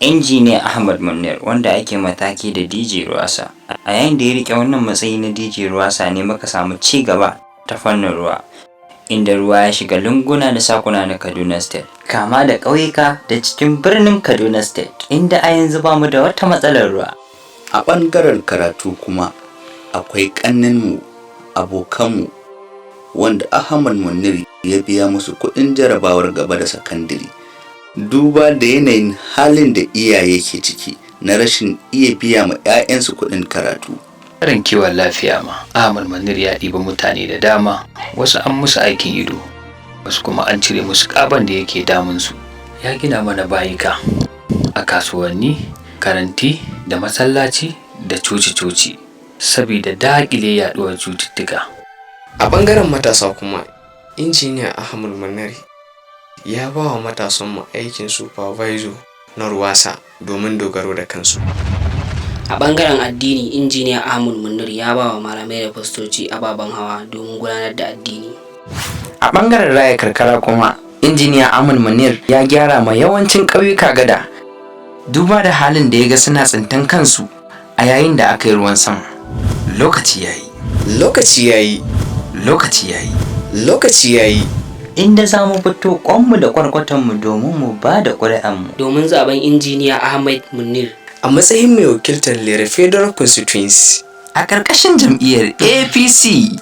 Injiniya Ahmad Munir, wanda ake mataki da DJ Ruwasa. A yayin da ya riƙe wannan matsayi na DJ Ruwasa ne muka samu ci gaba ta fannin ruwa, inda ruwa ya shiga lunguna da sakuna na Kaduna State, kama da ƙauyuka da cikin birnin Kaduna State, inda a yanzu ba mu da wata matsalar ruwa. A ɓangaren karatu kuma akwai ƙanninmu, abokanmu, wanda Ahmad Munir ya biya musu kuɗin jarabawar gaba da sakandare. Duba da yanayin halin da iyaye ke ciki na rashin iya biya ma 'ya'yansu kuɗin karatu. Tsarin kiwon lafiya ma, Ahmad Munir ya ɗiba mutane da dama, wasu an musu aikin ido, wasu kuma an cire musu ƙaban da yake damunsu. Ya gina mana bayika a kasuwanni, karanti da masallaci da coci-coci, saboda daƙile yaɗuwar cututtuka. A ɓangaren matasa kuma, Injiniya Ahmad Munir ya ba wa matasanmu aikin supervisor na Ruwasa domin dogaro da kansu. A ɓangaren addini, Injiniya Ahmad Munir ya ba wa malamai da fastoci ababen hawa domin gudanar da addini. A ɓangaren raya karkara kuma, Injiniya Ahmad Munir ya gyara ma yawancin ƙauyuka gada, duba da halin da ya ga suna tsintan kansu a yayin da aka yi ruwan sama. Lokaci yayi. Lokaci yayi. Lokaci yayi. Lokaci yayi. Inda za mu fito ƙwanmu da ƙwarƙwatonmu domin mu ba da ƙuri'anmu. Domin zaben Injiniya Ahmad Munir a matsayin mai wakiltar Lere Federal Constituency a ƙarƙashin jam'iyyar APC.